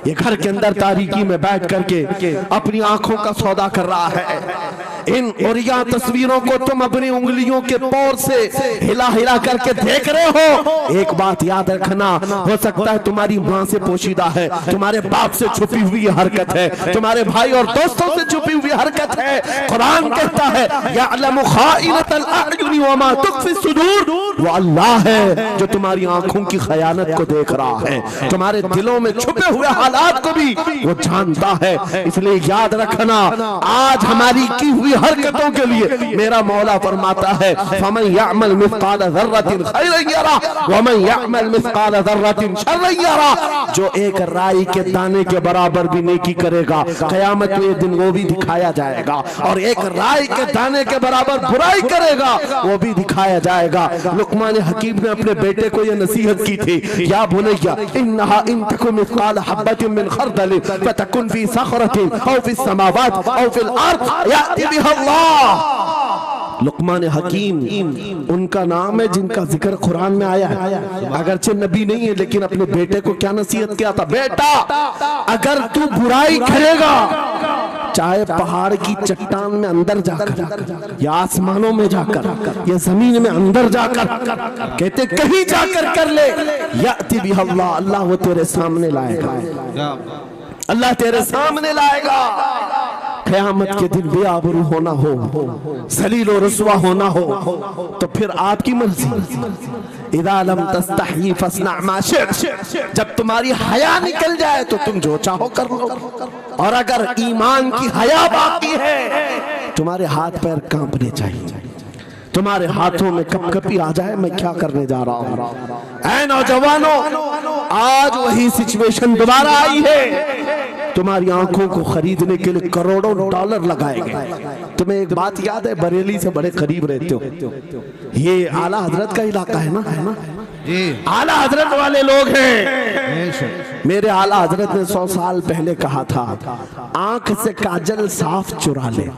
ये घर के अंदर तारीकी में बैठ करके अपनी आंखों का सौदा कर रहा है। इन और यहाँ तस्वीरों को तुम अपनी उंगलियों के पौर से हिला हिला करके देख रहे हो। एक बात याद रखना, हो सकता है तुम्हारी माँ से पोशीदा है, तुम्हारे बाप से छुपी हुई हरकत है, तुम्हारे भाई और दोस्तों से छुपी हुई हरकत है। कुरान कहता है यअलमु खाइनतल अयुनि व मा तुख्फी सुदूर, वो अल्लाह है जो तुम्हारी आंखों की खयानत को देख रहा है, तुम्हारे दिलों में छुपे हुए हालात को भी वो जानता है। इसलिए याद रखना, आज हमारी की हुई हरकतों के लिए मेरा मौला फरमाता है फमन यअमल मिस्काल ज़र्रतिन खैरन यरा व मन यअमल मिस्काल ज़र्रतिन शर्रन यरा। जो एक राई के दाने के बराबर भी नेकी करेगा, क़यामत के दिन वो भी दिखाया जाएगा, और एक राई के दाने के बराबर बुराई करेगा वो भी दिखाया जाएगा। लुक़मान हकीम ने अपने बेटे को ये नसीहत की थी, या बुनैया इन्नहा इन तकुन मिस्काल हब्बतिन मिन खर्दलिन फतकुन फी सखरतिन औ फी समावात औ फिल अर्द याति बिहा अल्लाह। लुक़मान हकीम उनका नाम है जिनका जिक्र कुरान में आया है। अगरचे नबी नहीं है, लेकिन अपने बेटे को क्या नसीहत किया था, बेटा अगर तू बुराई करेगा, चाहे पहाड़ की चट्टान में अंदर जाकर या आसमानों में जाकर या जमीन में अंदर जाकर, कहते कहीं जाकर कर ले, याति बिहा अल्लाह, अल्लाह वो तेरे सामने लाएगा, अल्लाह तेरे सामने लाएगा। क़यामत के दिन बेआबरू होना हो, ज़लील और रुस्वा होना हो, तो फिर आपकी मर्जी। इज़ा लम तस्तही फस्ना मा शि'त, जब तुम्हारी हया निकल जाए तो तुम जो चाहो कर लो, और अगर ईमान की हया बाकी है तुम्हारे हाथ पैर कांपने चाहिए, तुम्हारे हाथों में कपकपी आ जाए मैं क्या करने जा रहा हूं। ऐ नौजवानों, आज वही सिचुएशन दोबारा आई है। तुम्हारी आंखों को खरीदने के लिए करोड़ों डॉलर लगाए गए। तुम्हें एक बात याद है, बरेली से बड़े करीब रहते हो, ये आला हजरत का इलाका है ना, है ना? आला हजरत वाले लोग हैं। मेरे आला हजरत ने 100 साल पहले कहा था, आंख से काजल साफ चुरा ले,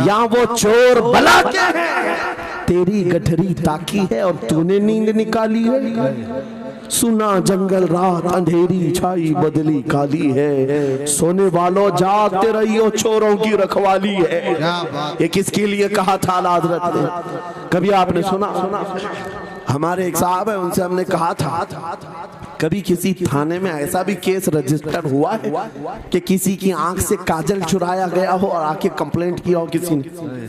या वो चोर बला के हैं, तेरी गठरी ताकी है और तूने नींद निकाली है। सुना जंगल रात अंधेरी छाई बदली काली है, सोने वालों जागते रहियो चोरों की रखवाली है। ये किसके लिए कहा था आला हजरत ने? कभी आपने सुना? हमारे एक साहब है, उनसे हमने कहा था कभी किसी थाने में ऐसा भी केस रजिस्टर हुआ है कि किसी की आंख से काजल चुराया गया हो और आके कंप्लेंट किया हो किसी ने?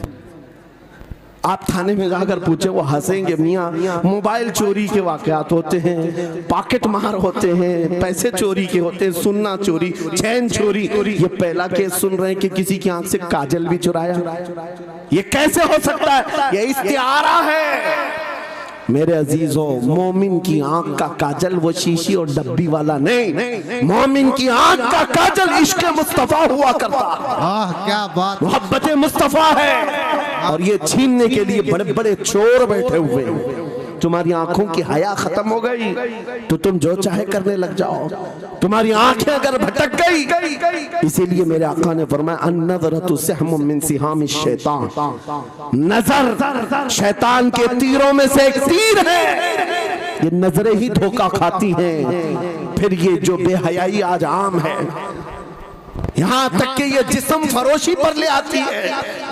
आप थाने में जाकर पूछे, वो हंसेंगे। मियाँ, मोबाइल चोरी के वाकयात होते हैं, पॉकेट मार होते हैं, पैसे चोरी के होते हैं, सुन्ना चोरी, चैन चोरी। ये पहला केस सुन रहे हैं कि किसी की आंख से काजल भी चुराया। ये कैसे हो सकता है? ये इस्तिआरा है। मेरे अजीजों, मोमिन की आंख का काजल वो शीशी और डब्बी वाला नहीं, मोमिन की आंख का काजल इश्क मुस्तफा हुआ करता।
क्या बात,
मोहब्बत मुस्तफा है। और ये छीनने के लिए बड़े बड़े चोर बैठे हुए हैं। तुम्हारी आंखों की हया खत्म हो गई तो तुम जो चाहे करने लग जाओ। तुम्हारी आंखें अगर भटक गई, इसीलिए मेरे आका ने फरमाया, अन्नज़रतु सहमुम मिन सिहामिश शैतान, नजर शैतान के तीरों में से एक तीर है। ये नजरें ही धोखा खाती हैं। फिर ये जो बेहयाई आज आम है, यहां तक कि ये जिस्म फरोशी पर ले आती है।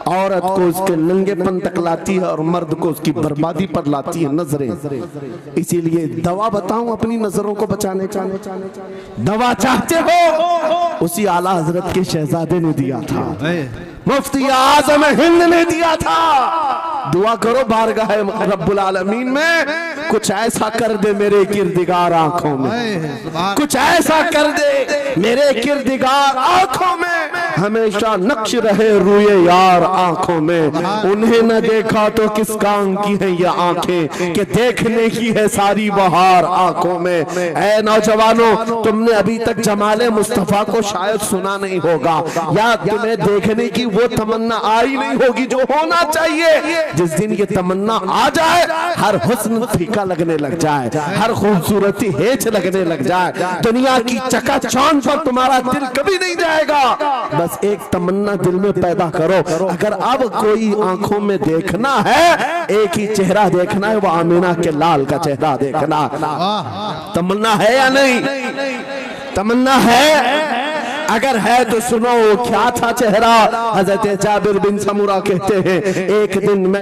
औरत को उसके नंगेपन तक लाती है और मर्द को उसकी बर्बादी पर लाती है नजरें। इसीलिए दवा बताऊं अपनी नजरों को बचाने का? दवा चाहते हो? उसी आला हजरत के शहजादे ने दिया था, मुफ्ती आजम हिंद ने दिया था। दुआ करो बारगाह रब्बुल आलमीन में, कुछ ऐसा कर दे मेरे किरदिगार आंखों में, कुछ ऐसा कर दे मेरे किरदिगार आंखों में, हमेशा नक्श रहे रूए यार आंखों में। उन्हें न देखा तो किस काम की है ये आंखें, कि देखने की है सारी बहार आंखों में। ऐ नौजवानों, तुमने अभी तक जमाले मुस्तफा को शायद सुना नहीं होगा, या तुम्हें देखने की वो तमन्ना आई नहीं होगी जो होना चाहिए। जिस दिन ये तमन्ना आ जाए, हर हुस्न फीका लगने लग जाए, हर खूबसूरती हेच लगने लग जाए, दुनिया की चकाचौंध पर तुम्हारा दिल कभी नहीं जाएगा। बस एक तमन्ना दिल में पैदा करो, अगर अब कोई आंखों में देखना है, एक ही चेहरा देखना है, वो आमीना के लाल का चेहरा देखना। तमन्ना है या नहीं? तमन्ना है? अगर है तो सुनो, क्या था चेहरा? हजरत जाबिर बिन समुरा कहते हैं, एक दिन मैं